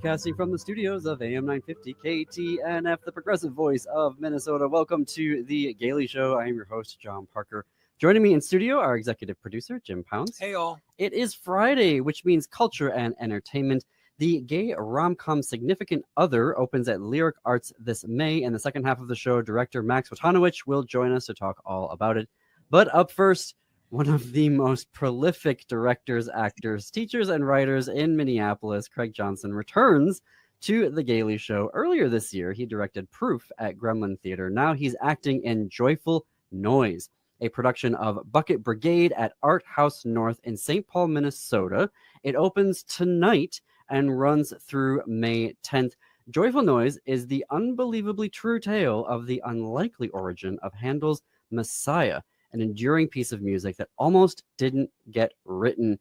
broadcasting from the studios of AM 950 KTNF, the progressive voice of Minnesota. Welcome to the Gaily Show. I am your host, John Parker. Joining me in studio, our executive producer, Jim Pounds. Hey, all. It is Friday, which means culture and entertainment. The gay rom-com Significant Other opens at Lyric Arts this May. In the second half of the show, director Max Wojtanowicz will join us to talk all about it. But up first, one of the most prolific directors, actors, teachers, and writers in Minneapolis, Craig Johnson, returns to The Gaily Show. Earlier this year, he directed Proof at Gremlin Theater. Now he's acting in Joyful Noise, a production of Bucket Brigade at Art House North in St. Paul, Minnesota. It opens tonight and runs through May 10th. Joyful Noise is the unbelievably true tale of the unlikely origin of Handel's Messiah, an enduring piece of music that almost didn't get written.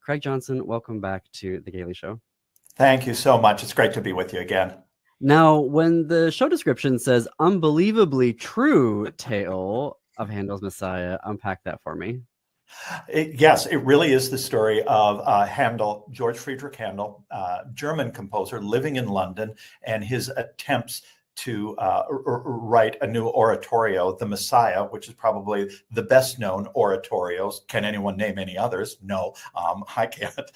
Craig Johnson, welcome back to The Gaily Show. Thank you so much. It's great to be with you again. Now, when the show description says unbelievably true tale of Handel's Messiah, unpack that for me. Yes, it really is the story of Handel, George Friedrich Handel, German composer living in London, and his attempts to write a new oratorio, The Messiah, which is probably the best known oratorios. Can anyone name any others? No, I can't.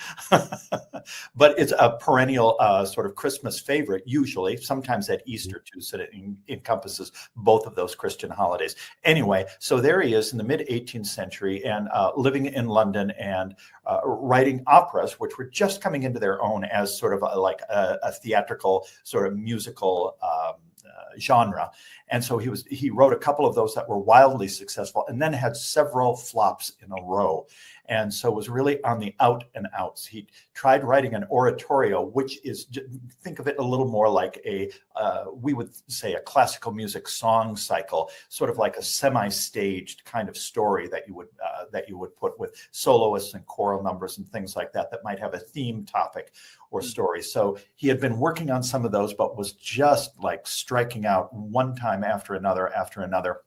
But it's a perennial sort of Christmas favorite, usually, sometimes at Easter too, so it encompasses both of those Christian holidays. Anyway, so there he is in the mid-18th century and living in London and writing operas, which were just coming into their own as sort of like a theatrical sort of musical genre. And so he wrote a couple of those that were wildly successful and then had several flops in a row. And so was really on the out and outs. He tried writing an oratorio, which is, think of it a little more like we would say a classical music song cycle, sort of like a semi-staged kind of story that you would put with soloists and choral numbers and things like that might have a theme topic or story. So he had been working on some of those, but was just like striking out one time after another.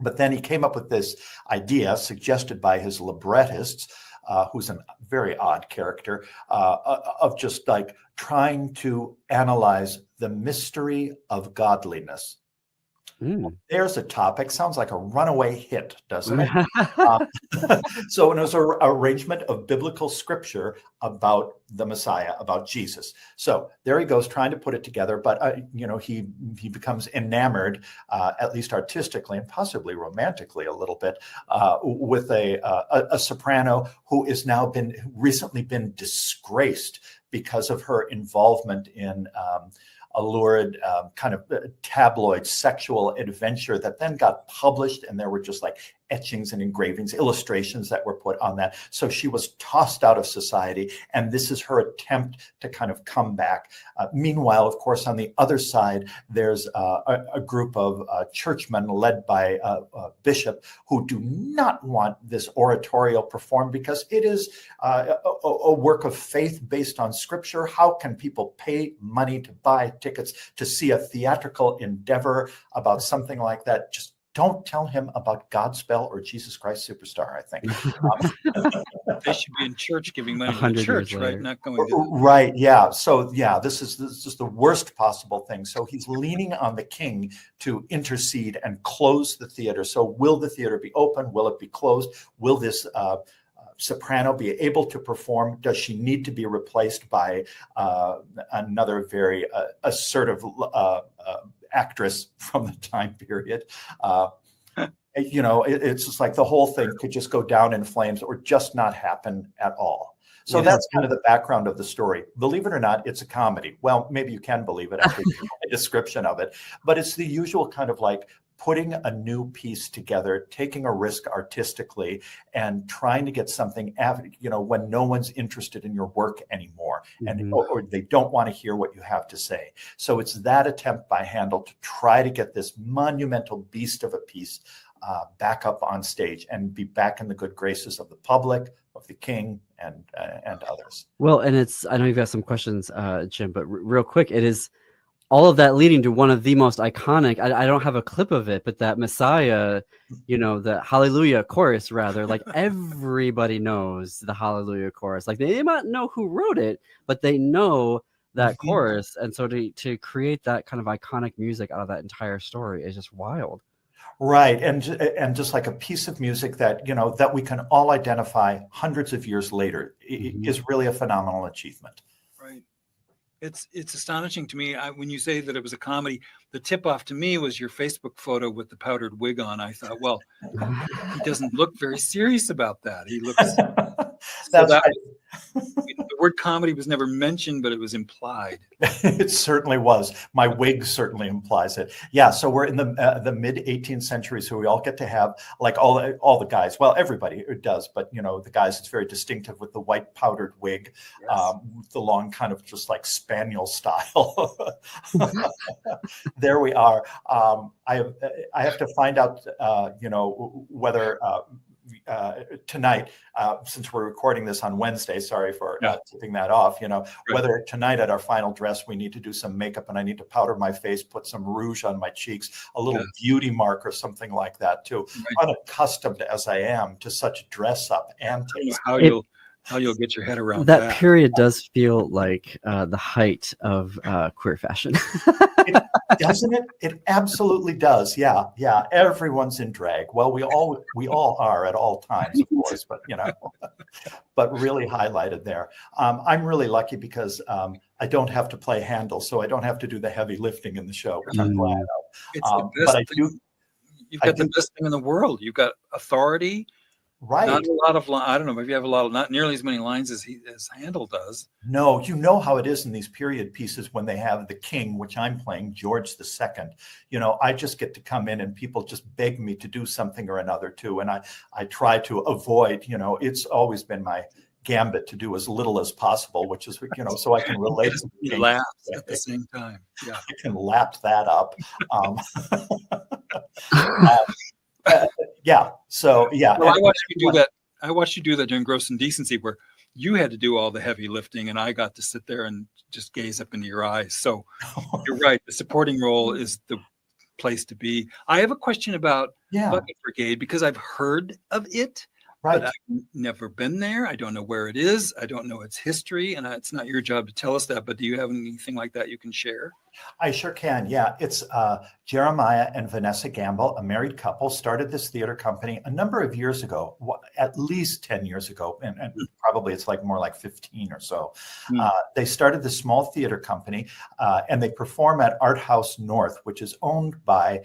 But then he came up with this idea suggested by his librettist, who's a very odd character, of just like trying to analyze the mystery of godliness. Well, there's a topic. Sounds like a runaway hit, doesn't it? So it was an arrangement of biblical scripture about the Messiah, about Jesus. So there he goes trying to put it together, but he becomes enamored, at least artistically and possibly romantically a little bit, with a soprano who is now recently been disgraced because of her involvement in a lurid kind of tabloid sexual adventure that then got published, and there were just like etchings and engravings, illustrations that were put on that. So she was tossed out of society, and this is her attempt to kind of come back. Meanwhile, of course, on the other side, there's a group of churchmen led by a bishop who do not want this oratorio performed because it is a work of faith based on scripture. How can people pay money to buy tickets to see a theatrical endeavor about something like that? Just don't tell him about Godspell or Jesus Christ Superstar, I think. They should be in church giving money to the church, right? Not going to Right, yeah. So, yeah, this is the worst possible thing. So he's leaning on the king to intercede and close the theater. So will the theater be open? Will it be closed? Will this soprano be able to perform? Does she need to be replaced by another very assertive actress from the time period? It's just like the whole thing could just go down in flames or just not happen at all. So that's kind of the background of the story. Believe it or not, it's a comedy. Well, maybe you can believe it after a description of it, but it's the usual kind of like putting a new piece together, taking a risk artistically, and trying to get something, when no one's interested in your work anymore, and or they don't want to hear what you have to say. So it's that attempt by Handel to try to get this monumental beast of a piece back up on stage and be back in the good graces of the public, of the king, and others. Well, and I know you've got some questions, Jim, but real quick, it is all of that leading to one of the most iconic, I don't have a clip of it, but that Messiah, the Hallelujah chorus, rather, like everybody knows the Hallelujah chorus. Like they might not know who wrote it, but they know that chorus. And so to create that kind of iconic music out of that entire story is just wild. Right. And just like a piece of music that, that we can all identify hundreds of years later is really a phenomenal achievement. Right. It's astonishing to me. When you say that it was a comedy, the tip off to me was your Facebook photo with the powdered wig on. I thought, well, he doesn't look very serious about that. He looks. That's right. The word comedy was never mentioned, but it was implied. It certainly was. My wig certainly implies it. Yeah. So we're in the mid 18th century, so we all get to have like all the guys. Well, everybody does, but the guys, it's very distinctive with the white powdered wig, the long kind of just like spaniel style. There we are. I have to find out, whether. Tonight, since we're recording this on Wednesday, sorry for tipping that off, whether tonight at our final dress, we need to do some makeup and I need to powder my face, put some rouge on my cheeks, a little beauty mark or something like that too. Right. Unaccustomed as I am to such dress up antics. How you'll get your head around that period does feel like the height of queer fashion. Doesn't it? It absolutely does. Yeah. Everyone's in drag. Well, we all are at all times, of course, but but really highlighted there. I'm really lucky because I don't have to play Handel, so I don't have to do the heavy lifting in the show, which I'm glad of. It's the best but I thing. do. You've got the best thing in the world. You've got authority. Right. Not a lot of, I don't know, maybe you have not nearly as many lines as Handel does. No, you know how it is in these period pieces when they have the king, which I'm playing, George II. I just get to come in and people just beg me to do something or another too. And I try to avoid, it's always been my gambit to do as little as possible, which is, so I can relate to the king. Laughs at the same time. Yeah. I can lap that up. So yeah. Well, I watched you do that during Gross Indecency, where you had to do all the heavy lifting, and I got to sit there and just gaze up into your eyes. So you're right. The supporting role is the place to be. I have a question about Bucket Brigade because I've heard of it, but I've never been there. I don't know where it is. I don't know its history, and it's not your job to tell us that. But do you have anything like that you can share? I sure can. Yeah, it's Jeremiah and Vanessa Gamble, a married couple, started this theater company a number of years ago, at least 10 years ago, and probably it's like more like 15 or so. They started this small theater company, and they perform at Art House North, which is owned by,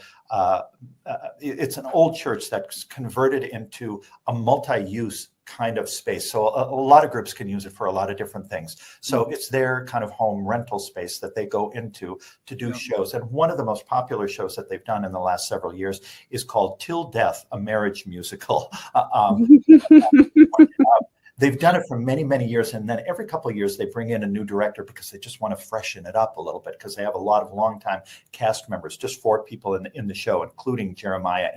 it's an old church that's converted into a multi-use kind of space. So a lot of groups can use it for a lot of different things. So it's their kind of home rental space that they go into to do shows. And one of the most popular shows that they've done in the last several years is called Till Death, a Marriage Musical. They've done it for many, many years. And then every couple of years, they bring in a new director because they just want to freshen it up a little bit because they have a lot of longtime cast members, just 4 people in the show, including Jeremiah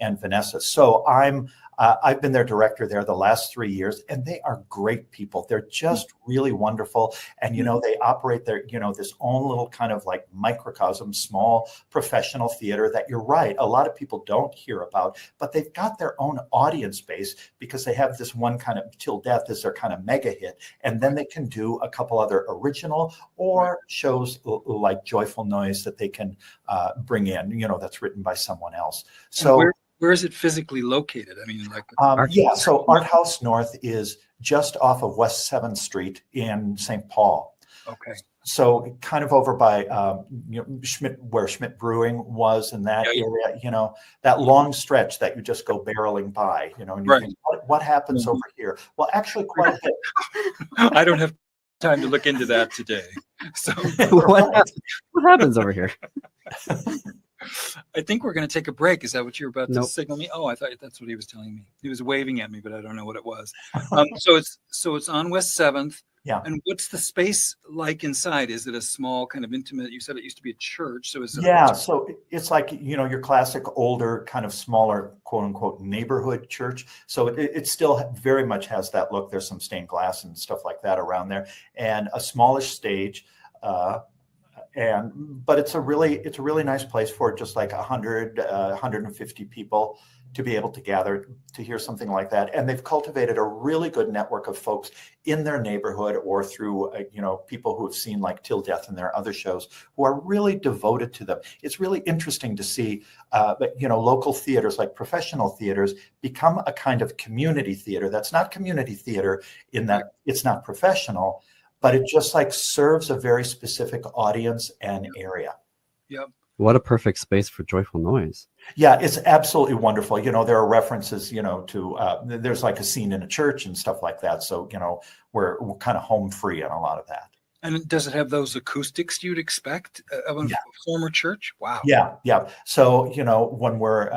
and Vanessa. So I've been their director there the last 3 years, and they are great people. They're just really wonderful. And, they operate their, this own little kind of like microcosm, small professional theater that you're right. A lot of people don't hear about, but they've got their own audience base because they have this one kind of Till Death is their kind of mega hit. And then they can do a couple other original or shows like Joyful Noise that they can bring in, that's written by someone else. So where is it physically located? I mean, so Art House North is just off of West 7th Street in St. Paul. Okay. So kind of over by Schmidt, where Schmidt Brewing was in that area, that long stretch that you just go barreling by, and you think, what happens over here? Well, actually quite a bit. I don't have time to look into that today. So what happens over here? I think we're going to take a break. Is that what you're about to signal me? Oh, I thought that's what he was telling me. He was waving at me, but I don't know what it was. So it's on West 7th. Yeah. And what's the space like inside? Is it a small kind of intimate? You said it used to be a church. So is it? So it's like, your classic older kind of smaller, quote unquote, neighborhood church. So it still very much has that look. There's some stained glass and stuff like that around there, and a smallish stage. but it's a really nice place for just like 100, 150 people to be able to gather to hear something like that. And they've cultivated a really good network of folks in their neighborhood or through, people who have seen like Till Death and their other shows who are really devoted to them. It's really interesting to see, local theaters like professional theaters become a kind of community theater. That's not community theater in that it's not professional, but it just like serves a very specific audience and area. Yep. What a perfect space for Joyful Noise. Yeah, it's absolutely wonderful. There are references, to there's like a scene in a church and stuff like that. So, we're kind of home free on a lot of that. And does it have those acoustics you'd expect of a former church? Wow. Yeah. So, when we're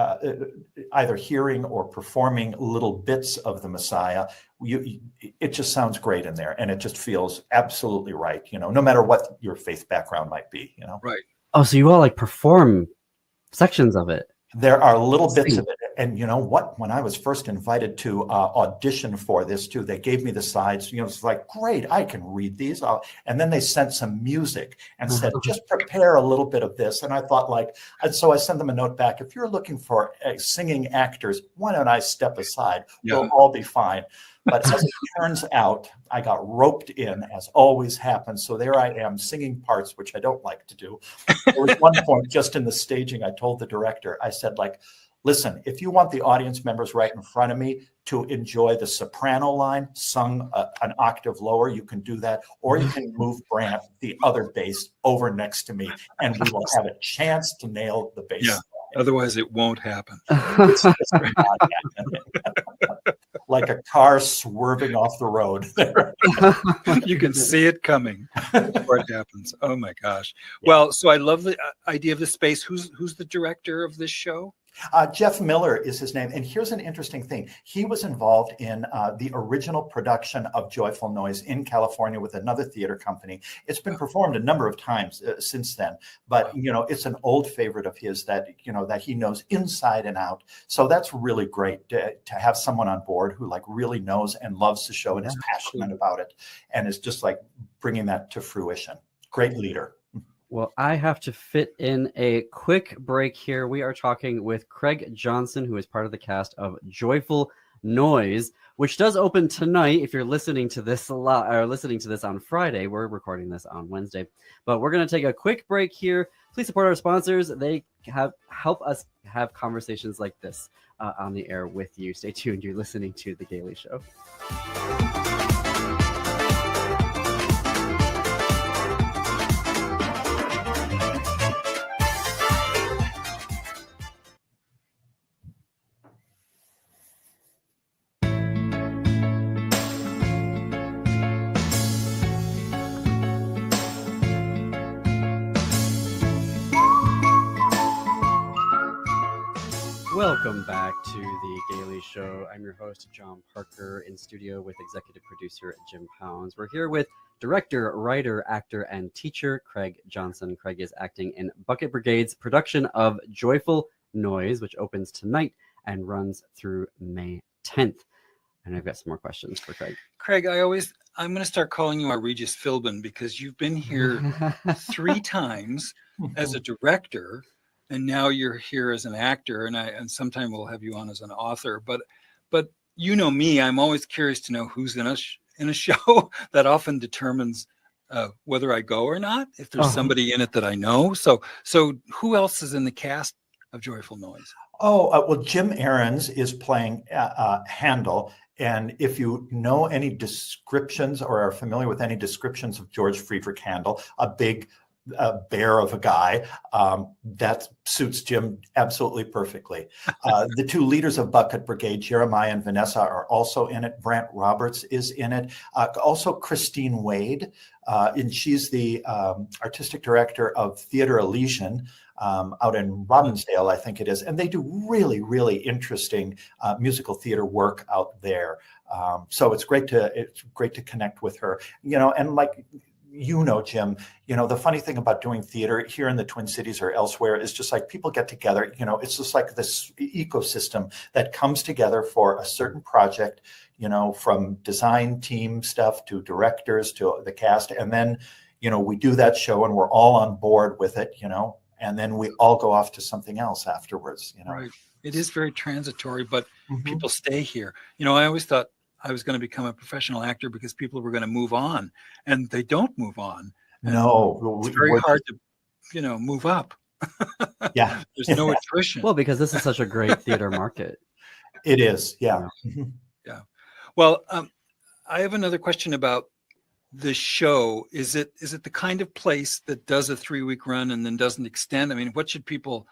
either hearing or performing little bits of the Messiah, it just sounds great in there. And it just feels absolutely right, no matter what your faith background might be, Right. Oh, so you all like perform sections of it? There are little bits of it. And you know what? When I was first invited to audition for this too, they gave me the sides. It's like, great, I can read these. And then they sent some music and said, just prepare a little bit of this. And I thought and so I sent them a note back. If you're looking for singing actors, why don't I step aside? Yeah. We'll all be fine. But as it turns out, I got roped in, as always happens. So there I am singing parts, which I don't like to do. There was one point just in the staging, I told the director, I said, listen, if you want the audience members right in front of me to enjoy the soprano line sung an octave lower, you can do that. Or you can move Brant, the other bass, over next to me, and we will have a chance to nail the bass. Yeah. Otherwise, it won't happen. It's just not happening. Like a car swerving off the road. You can see it coming before it happens. Oh my gosh. Yeah. Well, so I love the idea of the space. Who's the director of this show? Jeff Miller is his name. And here's an interesting thing. He was involved in the original production of Joyful Noise in California with another theater company. It's been performed a number of times since then, but it's an old favorite of his that he knows inside and out. So that's really great to have someone on board who really knows and loves the show and is passionate about it and is just bringing that to fruition. Great leader. Well, I have to fit in a quick break here. We are talking with Craig Johnson, who is part of the cast of Joyful Noise, which does open tonight. If you're listening to this on Friday, we're recording this on Wednesday. But we're going to take a quick break here. Please support our sponsors. They help us have conversations like this on the air with you. Stay tuned. You're listening to The Gaily Show. Welcome back to The Gaily Show. I'm your host, John Parker, in studio with executive producer Jim Pounds. We're here with director, writer, actor, and teacher Craig Johnson. Craig is acting in Bucket Brigade's production of Joyful Noise, which opens tonight and runs through May 10th. And I've got some more questions for Craig. Craig, I'm going to start calling you our Regis Philbin because you've been here 3 times as a director. And now you're here as an actor, and sometime we'll have you on as an author. But me, I'm always curious to know who's in a show. That often determines whether I go or not. If there's somebody in it that I know. So who else is in the cast of Joyful Noise? Well, Jim Ahrens is playing Handel. And if you know any descriptions or are familiar with any descriptions of George Friedrich Handel, a big bear of a guy, that suits Jim absolutely perfectly. The 2 leaders of Bucket Brigade, Jeremiah and Vanessa, are also in it. Brant Roberts is in it. Also Christine Wade, and she's the artistic director of Theater Elysian out in Robbinsdale, I think it is. And they do really, really interesting musical theater work out there. So it's great to connect with her, and Jim, the funny thing about doing theater here in the Twin Cities or elsewhere is just people get together, it's just like this ecosystem that comes together for a certain project, from design team stuff to directors to the cast. And then, we do that show and we're all on board with it, and then we all go off to something else afterwards, Right. It is very transitory, but Mhm. people stay here. I always thought I was going to become a professional actor because people were going to move on, and they don't move on. And No, it's very hard to, move up. Yeah. There's no attrition. Well, because this is such a great theater market. It is. Yeah. Mhm. Yeah. Well, I have another question about the show. Is it the kind of place that does a 3-week run and then doesn't extend? I mean, what should people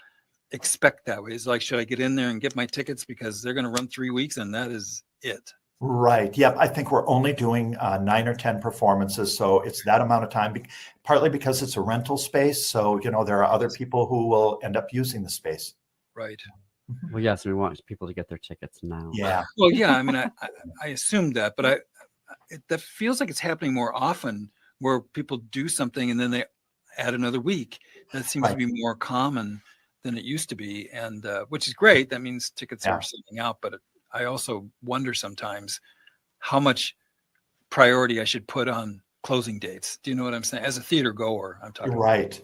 expect that way? Is like, should I get in there and get my tickets because they're going to run 3 weeks and that is it? Right. Yep. I think we're only doing 9 or 10 performances. So it's that amount of time, partly because it's a rental space. So, there are other people who will end up using the space. Right. Well, yes, we want people to get their tickets now. Yeah. Well, yeah. I mean, I assumed that, but that feels like it's happening more often where people do something and then they add another week. That seems to be more common than it used to be. And which is great. That means tickets are selling out, but I also wonder sometimes how much priority I should put on closing dates. Do you know what I'm saying? As a theater goer, I'm talking. Right.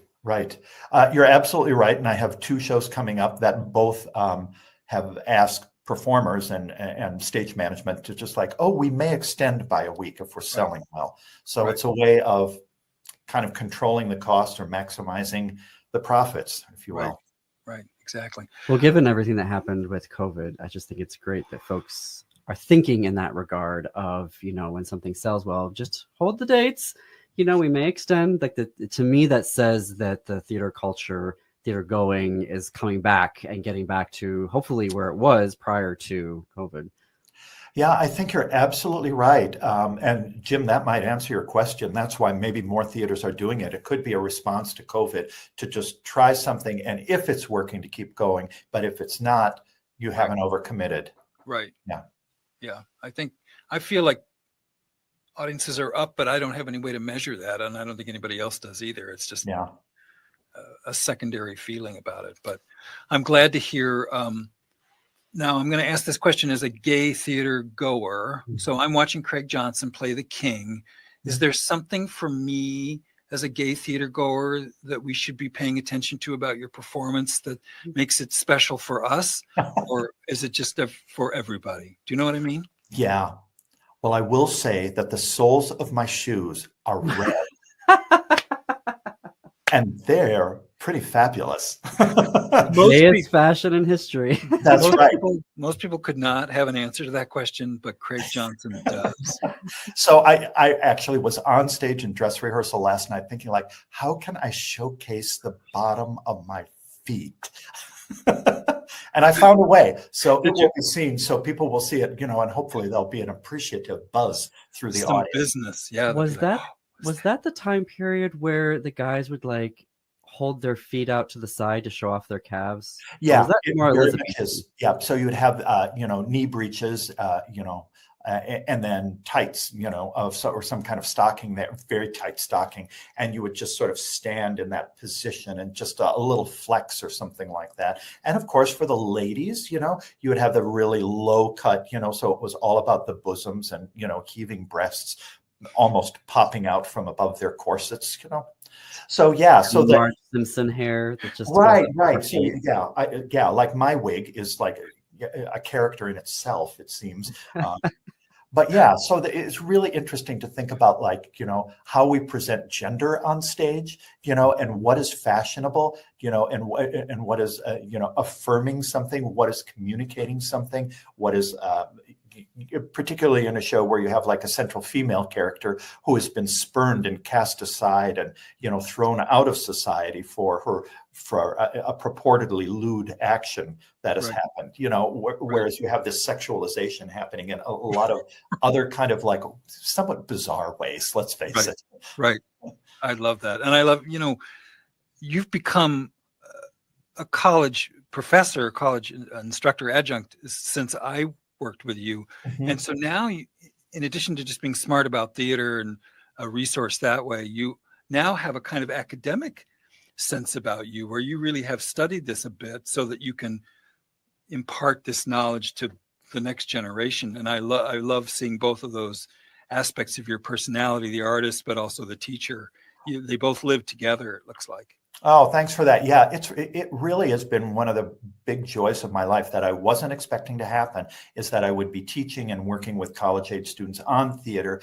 You're absolutely right. And I have 2 shows coming up that both have asked performers and stage management to just like, we may extend by a week if we're selling well. So it's a way of kind of controlling the cost or maximizing the profits, if you will. Right. Exactly. Well, given everything that happened with COVID, I just think it's great that folks are thinking in that regard of, when something sells well, just hold the dates. We may extend. Like to me, that says that the theater culture, theater going is coming back and getting back to hopefully where it was prior to COVID. Yeah, I think you're absolutely right. And Jim, that might answer your question. That's why maybe more theaters are doing it. It could be a response to COVID to just try something. And if it's working, to keep going. But if it's not, you haven't overcommitted. Right. Yeah. Yeah. I feel like audiences are up, but I don't have any way to measure that. And I don't think anybody else does either. It's just a secondary feeling about it. But I'm glad to hear. Now, I'm going to ask this question as a gay theater goer. So I'm watching Craig Johnson play the King. Is there something for me as a gay theater goer that we should be paying attention to about your performance that makes it special for us? Or is it just for everybody? Do you know what I mean? Yeah. Well, I will say that the soles of my shoes are red. And they're pretty fabulous. Gayest fashion in history. That's right. Most people could not have an answer to that question, but Craig Johnson does. So I actually was on stage in dress rehearsal last night thinking like, how can I showcase the bottom of my feet? And I found a way. So it will be seen. So people will see it, and hopefully there'll be an appreciative buzz through the audience. Business. Yeah. Was that the time period where the guys would like hold their feet out to the side to show off their calves? Yeah, Yeah. So you would have knee breeches, and then tights, or some kind of stocking there, very tight stocking, and you would just sort of stand in that position and just a little flex or something like that. And of course, for the ladies, you would have the really low cut, so it was all about the bosoms and heaving breasts, almost popping out from above their corsets, So so the Marge Simpson hair that just right. So like my wig is like a character in itself, it seems. But so it's really interesting to think about how we present gender on stage, and what is fashionable, and what is affirming something, what is communicating something, what is particularly in a show where you have like a central female character who has been spurned and cast aside and thrown out of society for a purportedly lewd action that has happened, whereas you have this sexualization happening in a lot of other kind of like somewhat bizarre ways, let's face it. Right. I love that. And I love, you've become a college professor, college instructor, adjunct since I worked with you. Mm-hmm. And so now, in addition to just being smart about theater and a resource that way, you now have a kind of academic sense about you where you really have studied this a bit so that you can impart this knowledge to the next generation. And I love seeing both of those aspects of your personality, the artist, but also the teacher They both live together, it looks like. Oh, thanks for that. Yeah, it really has been one of the big joys of my life that I wasn't expecting to happen, is that I would be teaching and working with college-age students on theater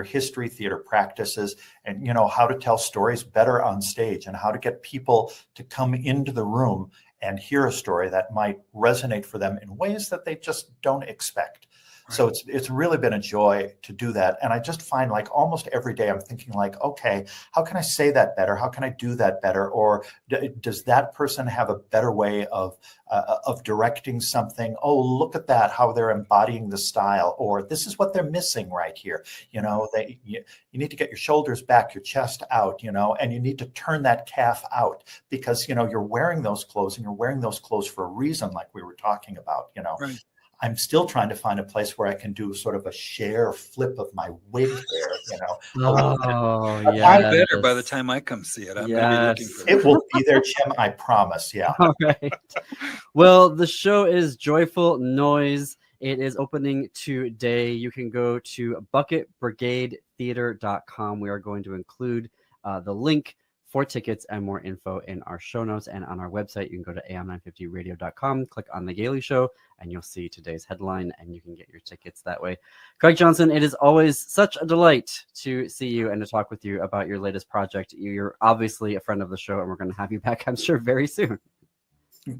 history, theater practices, and how to tell stories better on stage, and how to get people to come into the room and hear a story that might resonate for them in ways that they just don't expect. So it's really been a joy to do that. And I just find, like, almost every day I'm thinking, like, okay, how can I say that better? How can I do that better? Or does that person have a better way of directing something? Oh, look at that, how they're embodying the style. Or this is what they're missing right here. You need to get your shoulders back, your chest out, and you need to turn that calf out, because, you're wearing those clothes, and you're wearing those clothes for a reason, like we were talking about, Right. I'm still trying to find a place where I can do sort of a share flip of my wig there, Oh, I'll yeah. be better by the time I come see it. I'm going to be looking for It will be there, Jim, I promise. Yeah. All right. Well, the show is Joyful Noise. It is opening today. You can go to bucketbrigadetheater.com. We are going to include the link for tickets and more info in our show notes, and on our website. You can go to am950radio.com, click on the Gaily Show, and you'll see today's headline, and you can get your tickets that way. Craig Johnson, it is always such a delight to see you and to talk with you about your latest project. You're obviously a friend of the show, and we're going to have you back, I'm sure, very soon.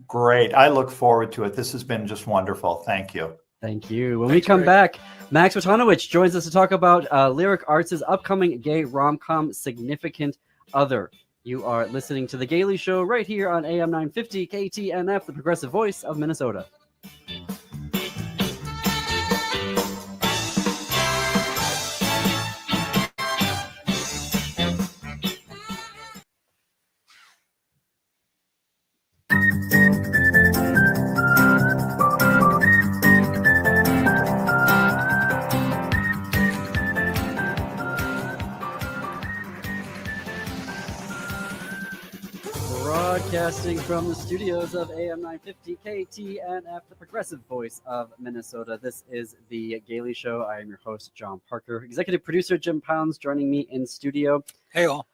Great. I look forward to it. This has been just wonderful. Thank you. Thank you. When we come back, Max Wojtanowicz joins us to talk about Lyric Arts' upcoming gay rom-com, Significant Other. You are listening to The Gaily Show right here on AM 950 KTNF, the progressive voice of Minnesota. Broadcasting from the studios of AM 950 KTNF, the progressive voice of Minnesota. This is The Gaily Show. I am your host, John Parker. Executive producer Jim Pounds joining me in studio. Hey, all.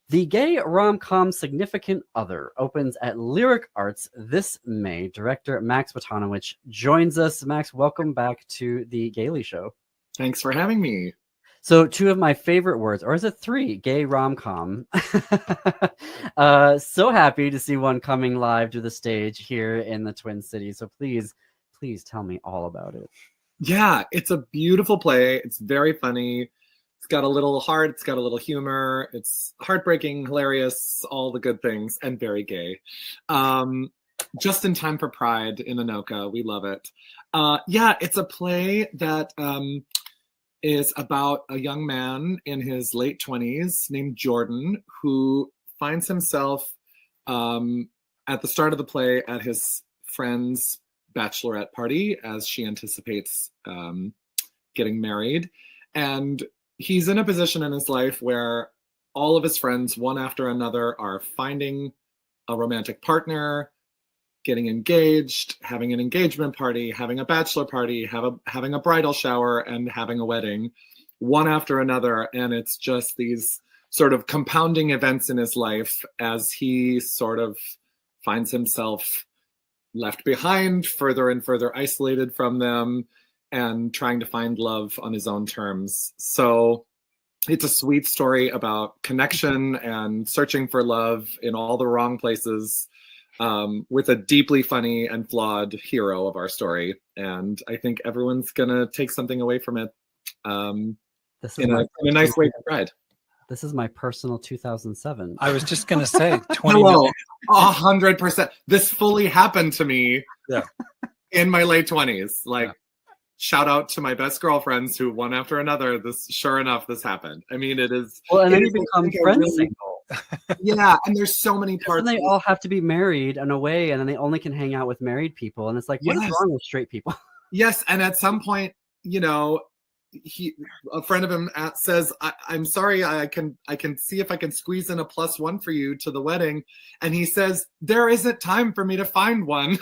The gay rom-com Significant Other opens at Lyric Arts this May. Director Max Wojtanowicz joins us. Max, welcome back to The Gaily Show. Thanks for having me. So two of my favorite words, or is it three? Gay rom-com. So happy to see one coming live to the stage here in the Twin Cities. So please tell me all about it. Yeah, it's a beautiful play. It's very funny. It's got a little heart. It's got a little humor. It's heartbreaking, hilarious, all the good things, and very gay. Just in time for Pride in Anoka. We love it. Yeah, it's a play that is about a young man in his late 20s named Jordan, who finds himself at the start of the play at his friend's bachelorette party as she anticipates getting married. And he's in a position in his life where all of his friends, one after another, are finding a romantic partner, getting engaged, having an engagement party, having a bachelor party, having a bridal shower, and having a wedding, one after another. And it's just these sort of compounding events in his life as he sort of finds himself left behind, further and further isolated from them, and trying to find love on his own terms. So it's a sweet story about connection and searching for love in all the wrong places, with a deeply funny and flawed hero of our story. And I think everyone's gonna take something away from it in a nice way for Pride. This is my personal 2007. I was just going to say 20 Hello, 100%. This fully happened to me in my late 20s. Like, shout out to my best girlfriends who, one after another, sure enough, this happened. I mean, it is. Well, and then you become friends. Yeah, and there's so many parts. And they all have to be married in a way, and then they only can hang out with married people. And it's like, what is wrong with straight people? Yes, and at some point, a friend of him says, I'm sorry, I can see if I can squeeze in a +1 for you to the wedding. And he says, there isn't time for me to find one.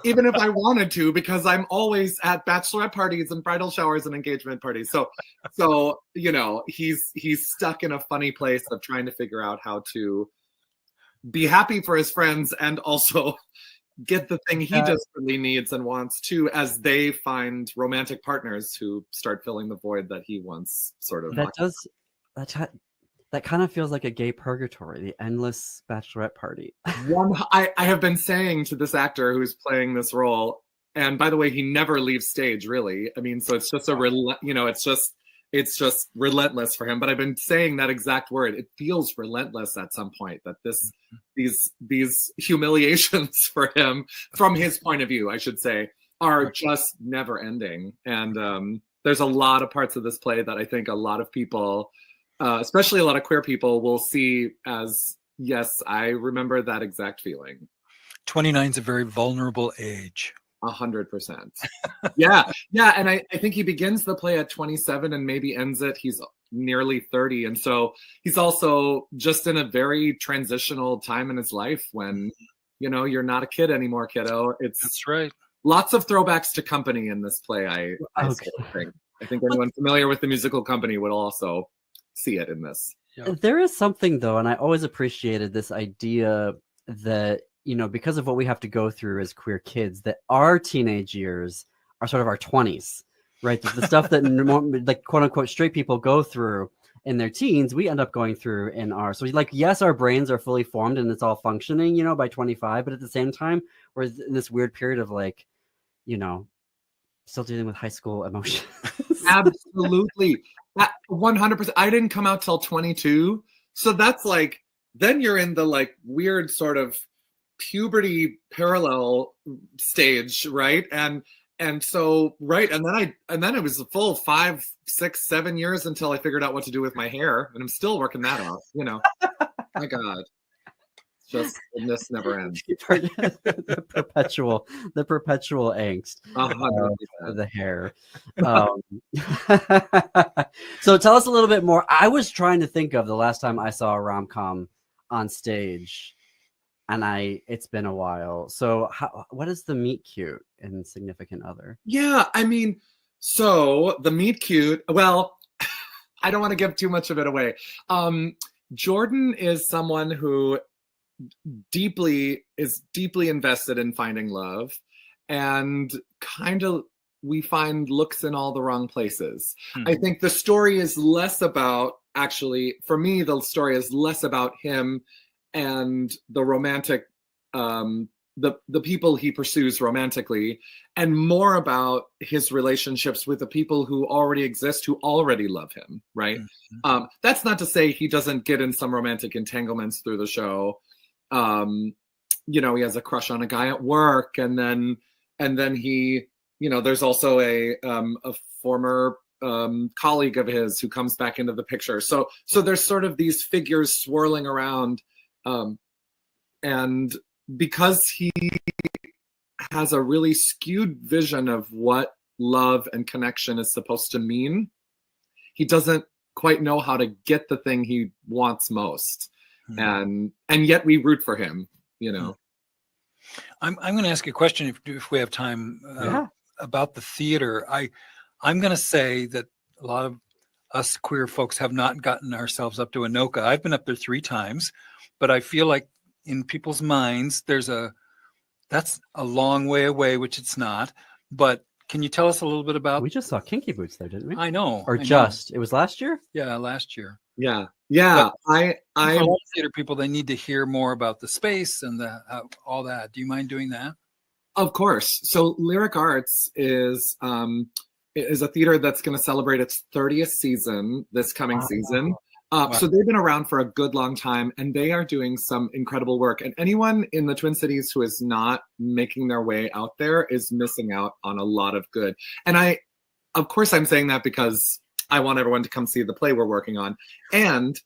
even if I wanted to, because I'm always at bachelorette parties and bridal showers and engagement parties. So you know, he's stuck in a funny place of trying to figure out how to be happy for his friends and also get the thing he desperately needs and wants too, as they find romantic partners who start filling the void that he once sort of. That kind of feels like a gay purgatory, the endless bachelorette party. I have been saying to this actor who's playing this role, and by the way, he never leaves stage, really. I mean, so it's just it's just relentless for him. But I've been saying that exact word. It feels relentless at some point, that these humiliations for him, from his point of view, I should say, are just never ending. And there's a lot of parts of this play that I think a lot of people, especially a lot of queer people, will see as, yes, I remember that exact feeling. 29 is a very vulnerable age. 100%. Yeah. And I think he begins the play at 27 and maybe ends it. He's nearly 30. And so he's also just in a very transitional time in his life when, you know, you're not a kid anymore, kiddo. That's right. Lots of throwbacks to Company in this play, I think. I think anyone familiar with the musical Company would also see it in this. Yeah. There is something, though, and I always appreciated this idea that, you know, because of what we have to go through as queer kids, that our teenage years are sort of our 20s, right? The stuff that like quote unquote straight people go through in their teens, we end up going through in our, so like, yes, our brains are fully formed and it's all functioning, you know, by 25, but at the same time, we're in this weird period of like, you know, still dealing with high school emotions. Absolutely. 100%. I didn't come out till 22. So that's like, then you're in the like weird sort of puberty parallel stage, right? And so, right, and then it was a full 5, 6, 7 years until I figured out what to do with my hair, and I'm still working that off, you know. My God. Just, this never ends. the perpetual angst of the hair. So tell us a little bit more. I was trying to think of the last time I saw a rom-com on stage, and it's been a while. So what is the meet cute in Significant Other? Yeah, I mean, so the meet cute, well, I don't want to give too much of it away. Jordan is someone who is deeply invested in finding love, and kind of we find looks in all the wrong places. I think the story is less about, actually, for me, the story is less about him and the romantic, the people he pursues romantically, and more about his relationships with the people who already exist, who already love him, right? Mm-hmm. That's not to say he doesn't get in some romantic entanglements through the show. You know, he has a crush on a guy at work, and then he, you know, there's also a former colleague of his who comes back into the picture. So there's sort of these figures swirling around, and because he has a really skewed vision of what love and connection is supposed to mean, he doesn't quite know how to get the thing he wants most. And yet we root for him, you know. I'm going to ask you a question if we have time about the theater. I'm going to say that a lot of us queer folks have not gotten ourselves up to Anoka. I've been up there 3 times, but I feel like in people's minds that's a long way away, which it's not. But can you tell us a little bit about? We just saw Kinky Boots there, didn't we? I know. It was last year? Yeah, last year. Yeah. I for a lot of theater people, they need to hear more about the space and all that. Do you mind doing that? Of course. So Lyric Arts is a theater that's going to celebrate its 30th season this coming season. So they've been around for a good long time, and they are doing some incredible work. And anyone in the Twin Cities who is not making their way out there is missing out on a lot of good. And of course, I'm saying that because I want everyone to come see the play we're working on. And,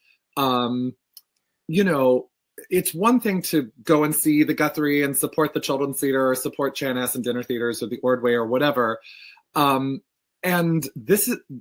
you know, it's one thing to go and see the Guthrie and support the Children's Theater or support Chanhassen Dinner Theaters or the Ordway or whatever. And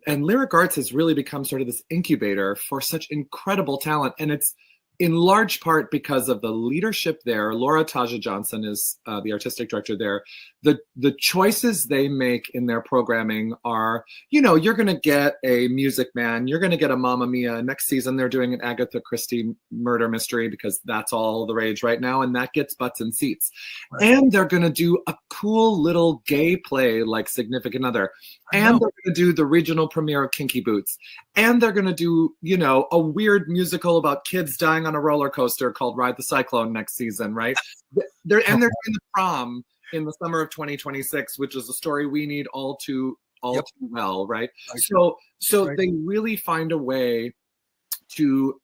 Lyric Arts has really become sort of this incubator for such incredible talent. And it's in large part because of the leadership there. Laura Taja Johnson is the artistic director there. The choices they make in their programming are, you're going to get a Music Man, you're going to get a Mamma Mia. Next season, they're doing an Agatha Christie murder mystery because that's all the rage right now, and that gets butts and seats. Right. And they're going to do a cool little gay play like Significant Other. And they're going to do the regional premiere of Kinky Boots. And they're going to do, a weird musical about kids dying on a roller coaster called Ride the Cyclone next season, right? They're doing the prom in the summer of 2026, which is a story we need all too well, right? So right. They really find a way to,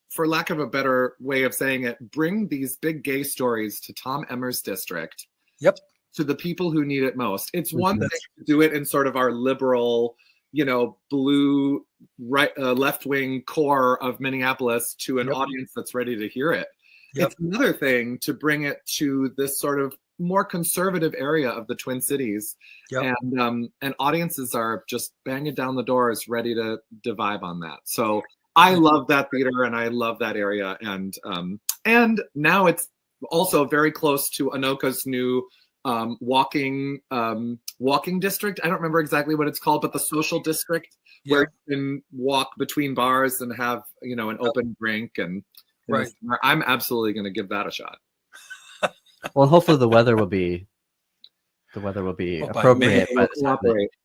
for lack of a better way of saying it, bring these big gay stories to Tom Emmer's district. Yep. To the people who need it most. It's one thing to do it in sort of our liberal, blue, right, left-wing core of Minneapolis to an audience that's ready to hear it. Yep. It's another thing to bring it to this sort of more conservative area of the Twin Cities, and audiences are just banging down the doors, ready to vibe on that. So I love that theater and I love that area, and now it's also very close to Anoka's new walking district. I don't remember exactly what it's called, but the social district where you can walk between bars and have an open drink, and right. I'm absolutely going to give that a shot. Well, hopefully the weather will be appropriate by the time.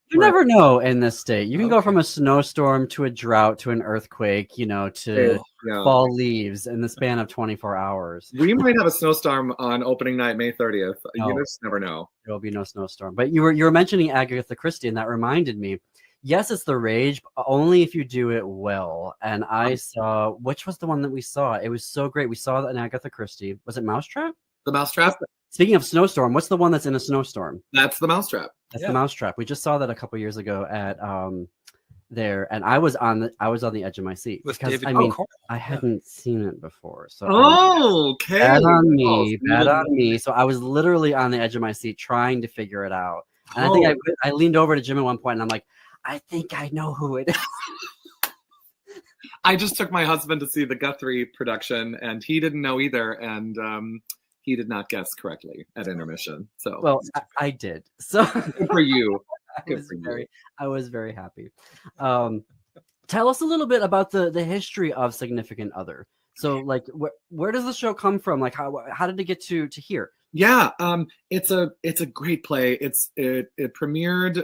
You never know in this state. You can go from a snowstorm to a drought to an earthquake, to fall leaves in the span of 24 hours. We might have a snowstorm on opening night, May 30th. You just never know. There will be no snowstorm. But you were mentioning Agatha Christie, and that reminded me. Yes, it's the rage, but only if you do it well. And I saw, which was the one that we saw? It was so great. We saw that in Agatha Christie. Was it Mousetrap? The Mousetrap. Speaking of snowstorm, what's the one that's in a snowstorm? That's the Mousetrap. That's the Mousetrap. We just saw that a couple years ago at there, and I was on the edge of my seat with because David I hadn't seen it before. So okay, bad on me. So I was literally on the edge of my seat trying to figure it out. And I think I leaned over to Jim at one point, and I'm like, I think I know who it is. I just took my husband to see the Guthrie production, and he didn't know either, and he did not guess correctly at intermission. So well, I did. So good for you. I was very happy. Tell us a little bit about the history of Significant Other. So, like, where does the show come from? Like, how did it get to here? Yeah, it's a great play. It premiered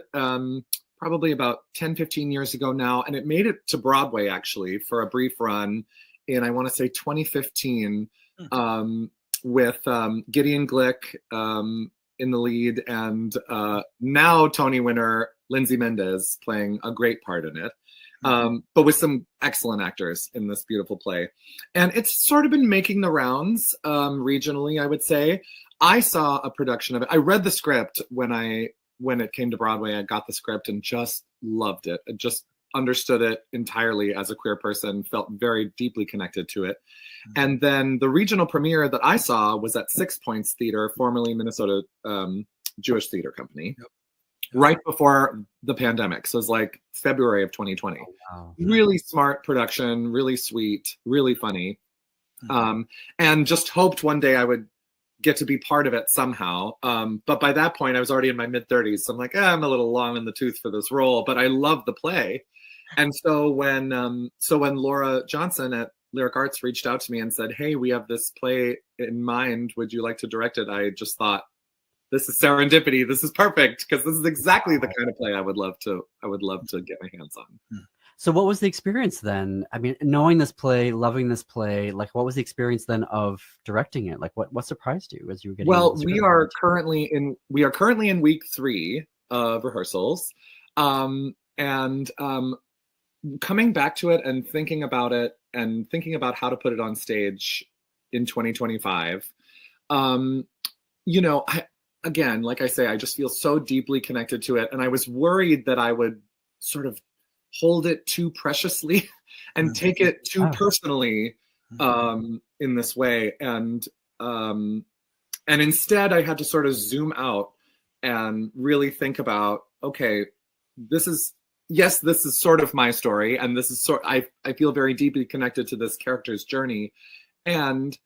probably about 10, 15 years ago now, and it made it to Broadway actually for a brief run in, I want to say 2015, with Gideon Glick in the lead, and now Tony winner Lindsay Mendez playing a great part in it, but with some excellent actors in this beautiful play. And it's sort of been making the rounds regionally, I would say. I saw a production of it. I read the script when it came to Broadway. I got the script and just loved it. I just understood it entirely as a queer person, felt very deeply connected to it. And then the regional premiere that I saw was at 6 Points Theater, formerly Minnesota Jewish Theater Company, right before the pandemic. So it was like February of 2020. Oh, wow. Really smart production, really sweet, really funny. And just hoped one day I would get to be part of it somehow. But by that point, I was already in my mid-30s. So I'm like, I'm a little long in the tooth for this role, but I love the play. And so when Laura Johnson at Lyric Arts reached out to me and said, hey, we have this play in mind. Would you like to direct it? I just thought, this is serendipity. This is perfect, because this is exactly the kind of play I would love to get my hands on. So what was the experience then? I mean, knowing this play, loving this play, like what was the experience then of directing it? Like what surprised you as you were getting? Well, we are currently in week 3 of rehearsals. Coming back to it and thinking about it and thinking about how to put it on stage in 2025. Again, like I say, I just feel so deeply connected to it. And I was worried that I would sort of hold it too preciously and take it too personally in this way. And instead I had to sort of zoom out and really think about, okay, this is yes, this is sort of my story, and this is I feel very deeply connected to this character's journey. And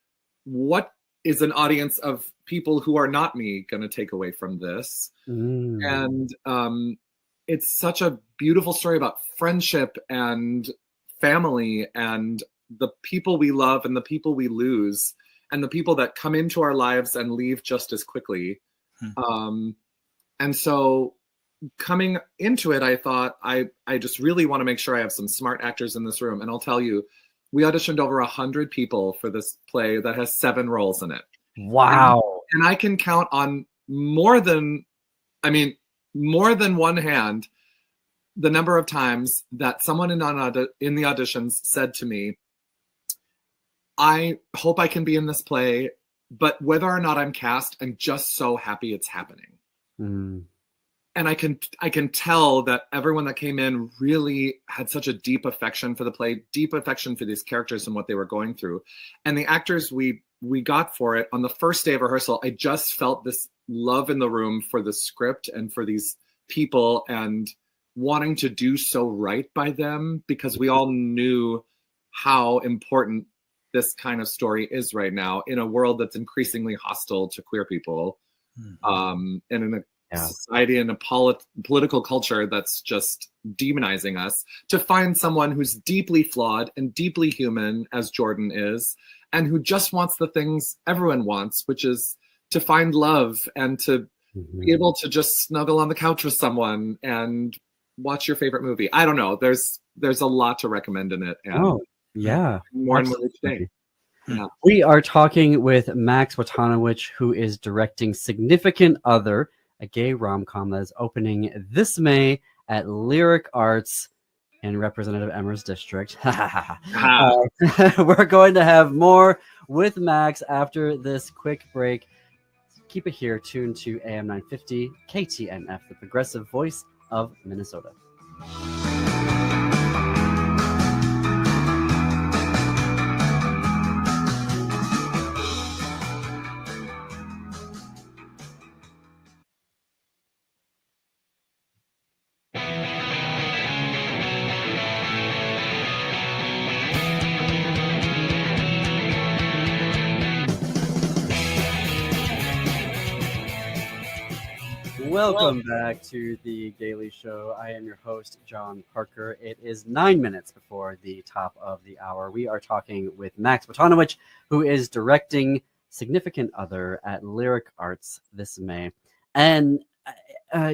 what is an audience of people who are not me going to take away from this? And it's such a beautiful story about friendship and family and the people we love and the people we lose and the people that come into our lives and leave just as quickly. And so coming into it, I thought, I just really want to make sure I have some smart actors in this room. And I'll tell you, we auditioned over 100 people for this play that has 7 roles in it. Wow. And I can count on more than one hand the number of times that someone in the auditions said to me, I hope I can be in this play, but whether or not I'm cast, I'm just so happy it's happening. And I can tell that everyone that came in really had such a deep affection for the play, deep affection for these characters and what they were going through. And the actors we got for it, on the first day of rehearsal, I just felt this love in the room for the script and for these people and wanting to do so right by them, because we all knew how important this kind of story is right now in a world that's increasingly hostile to queer people, and in a society and a political culture that's just demonizing us. To find someone who's deeply flawed and deeply human, as Jordan is, and who just wants the things everyone wants, which is to find love and to be able to just snuggle on the couch with someone and watch your favorite movie. I don't know. There's a lot to recommend in it. And more and more each day. Yeah. We are talking with Max Wojtanowicz, who is directing Significant Other, a gay rom-com that is opening this May at Lyric Arts in Representative Emmer's district. We're going to have more with Max after this quick break. Keep it here, tuned to AM 950 KTNF, the progressive voice of Minnesota. Welcome back to the Gaily Show. I am your host, John Parker. It is 9 minutes before the top of the hour. We are talking with Max Wojtanowicz, who is directing Significant Other at Lyric Arts this May. And I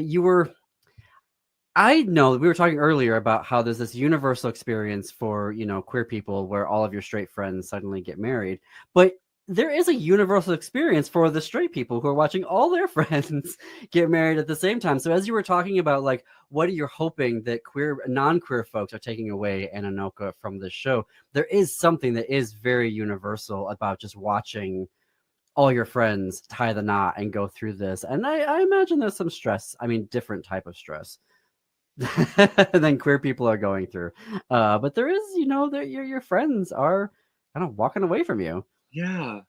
know we were talking earlier about how there's this universal experience for, queer people where all of your straight friends suddenly get married. But there is a universal experience for the straight people who are watching all their friends get married at the same time. So as you were talking about, like, what are you hoping that non-queer folks are taking away, Ananoka, from this show? There is something that is very universal about just watching all your friends tie the knot and go through this. And I imagine there's some stress. I mean, different type of stress than queer people are going through. But there is, that your friends are kind of walking away from you. Yeah.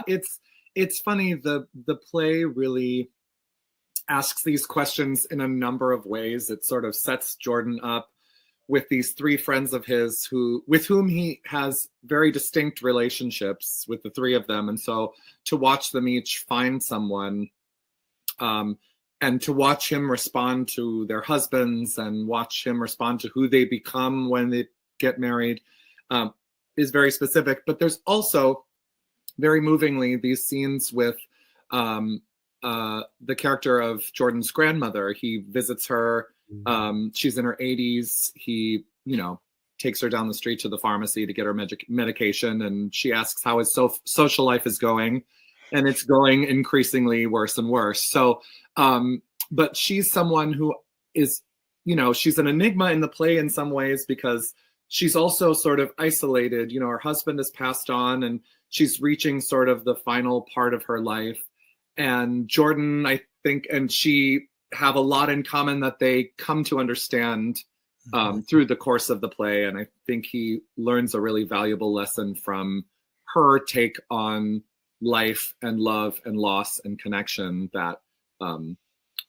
It's funny. The play really asks these questions in a number of ways. It sort of sets Jordan up with these 3 friends of his with whom he has very distinct relationships with the 3 of them. And so to watch them each find someone, and to watch him respond to their husbands and watch him respond to who they become when they get married, is very specific. But there's also, very movingly, these scenes with the character of Jordan's grandmother. He visits her. She's in her 80s. He, takes her down the street to the pharmacy to get her medication, and she asks how his social life is going, and it's going increasingly worse and worse. So, but she's someone who is, she's an enigma in the play in some ways, because she's also sort of isolated. Her husband has passed on, and she's reaching sort of the final part of her life. And Jordan, I think, and she have a lot in common that they come to understand through the course of the play. And I think he learns a really valuable lesson from her take on life and love and loss and connection that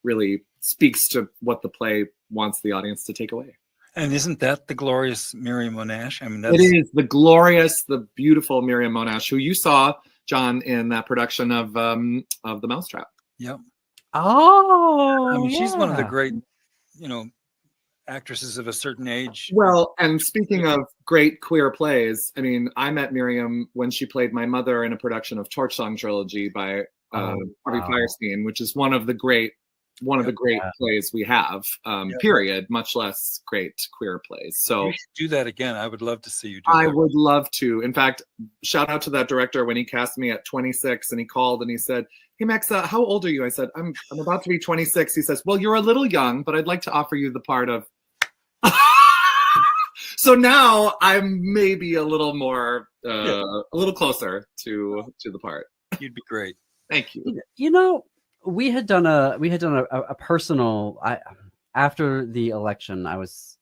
really speaks to what the play wants the audience to take away. And isn't that the glorious Miriam Monash? I mean, It is the glorious, the beautiful Miriam Monash, who you saw, John, in that production of The Mousetrap. Yep. Oh, I mean, she's one of the yeah. great, actresses of a certain age. Well, and speaking of great queer plays, I mean, I met Miriam when she played my mother in a production of Torch Song Trilogy by Harvey Fierstein, which is one of the great plays we have, period, much less great queer plays. So you should do that again. I would love to see you do I that. would love to. In fact, shout out to that director when he cast me at 26 and he called and he said, "Hey, Max, how old are you?" I said, I'm about to be 26. He says, "Well, you're a little young, but I'd like to offer you the part of..." So now I'm maybe a little more, a little closer to the part. You'd be great. Thank you. We had done a personal. After the election, I was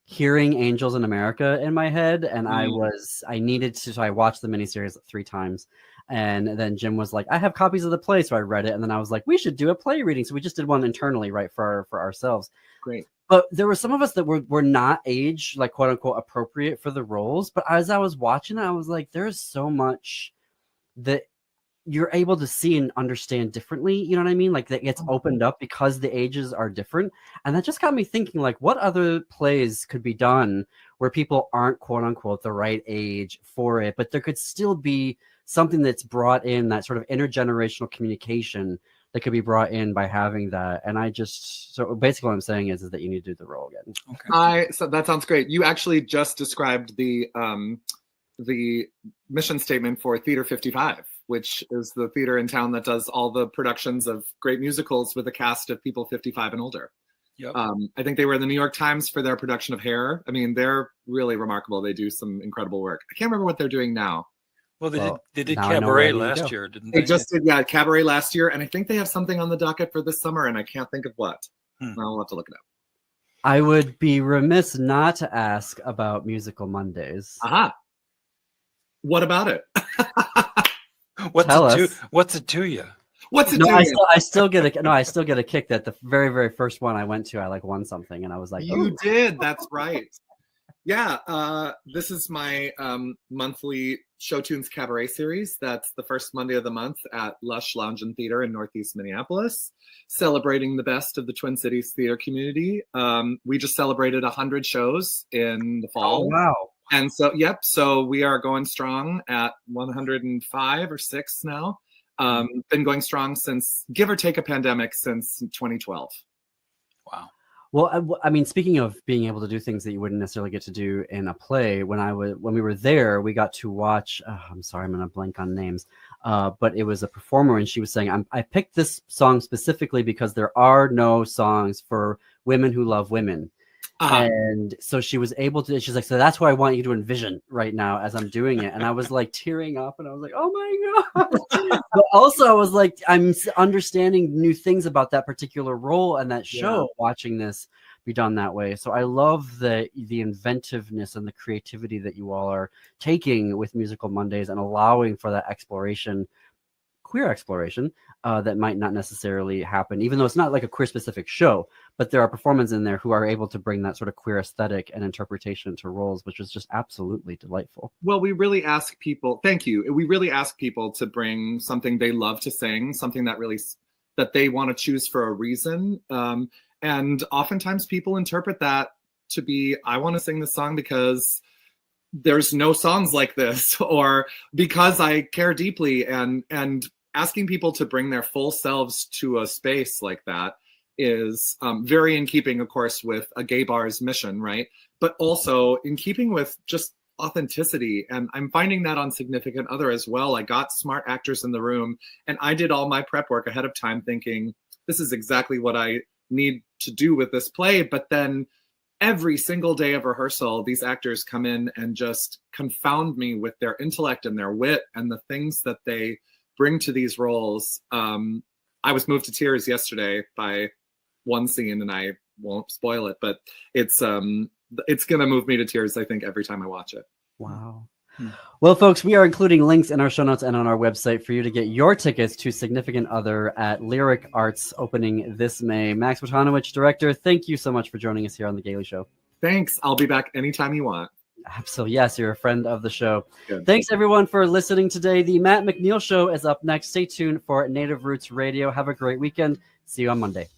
hearing Angels in America in my head, and I needed to. So I watched the miniseries 3 times, and then Jim was like, "I have copies of the play," so I read it, and then I was like, "We should do a play reading." So we just did one internally, right, for ourselves. Great. But there were some of us that were not age, like, quote unquote, appropriate for the roles. But as I was watching it, I was like, there's so much that you're able to see and understand differently. You know what I mean? Like, that gets opened up because the ages are different. And that just got me thinking, like, what other plays could be done where people aren't, quote unquote, the right age for it, but there could still be something that's brought in, that sort of intergenerational communication that could be brought in by having that. And so basically what I'm saying is that you need to do the role again. Okay. So that sounds great. You actually just described the mission statement for Theater 55, which is the theater in town that does all the productions of great musicals with a cast of people 55 and older. Yep. I think they were in the New York Times for their production of Hair. I mean, they're really remarkable. They do some incredible work. I can't remember what they're doing now. Well, they did now I know Cabaret where you last go. year, didn't they? They just did, Cabaret last year, and I think they have something on the docket for this summer, and I can't think of what. I'll have to look it up. I would be remiss not to ask about Musical Mondays. Aha. What about it? What's Tell it us. What's it to you? What's it No, doing? I still get a kick that the very, very first one I went to, I won something, and I was like, You "Ooh." did. That's right. Yeah. This is my monthly Show Tunes Cabaret series. That's the first Monday of the month at Lush Lounge and Theater in Northeast Minneapolis, celebrating the best of the Twin Cities theater community. We just celebrated 100 shows in the fall. Oh, wow. And so we are going strong at 105 or 6 now. Been going strong since, give or take a pandemic, since 2012. Wow. Well, I mean, speaking of being able to do things that you wouldn't necessarily get to do in a play, when we were there, we got to watch. I'm sorry, I'm gonna blank on names. But it was a performer, and she was saying, "I picked this song specifically because there are no songs for women who love women." And so she was able to, she's like, "So that's what I want you to envision right now as I'm doing it." And I was like tearing up, and I was like, "Oh my God." But also I was like, I'm understanding new things about that particular role and that show, watching this be done that way. So I love the inventiveness and the creativity that you all are taking with Musical Mondays and allowing for that exploration, queer exploration, that might not necessarily happen, even though it's not like a queer specific show, but there are performers in there who are able to bring that sort of queer aesthetic and interpretation to roles, which is just absolutely delightful. Well, we really ask people, thank you. We really ask people to bring something they love to sing, something that they want to choose for a reason. And oftentimes people interpret that to be, I want to sing this song because there's no songs like this, or because I care deeply, and asking people to bring their full selves to a space like that is very in keeping, of course, with a gay bar's mission, right? But also in keeping with just authenticity. And I'm finding that on Significant Other as well. I got smart actors in the room, and I did all my prep work ahead of time thinking, this is exactly what I need to do with this play. But then every single day of rehearsal, these actors come in and just confound me with their intellect and their wit and the things that they bring to these roles. I was moved to tears yesterday by one scene, and I won't spoil it, but it's gonna move me to tears, I think, every time I watch it. Wow. Well, folks, we are including links in our show notes and on our website for you to get your tickets to Significant Other at Lyric Arts opening this May. Max Wojtanowicz, director, thank you so much for joining us here on The Gaily Show. Thanks. I'll be back anytime you want. Absolutely. Yes, you're a friend of the show. Good. Thanks, everyone, for listening today. The Matt McNeil Show is up next. Stay tuned for Native Roots Radio. Have a great weekend. See you on Monday.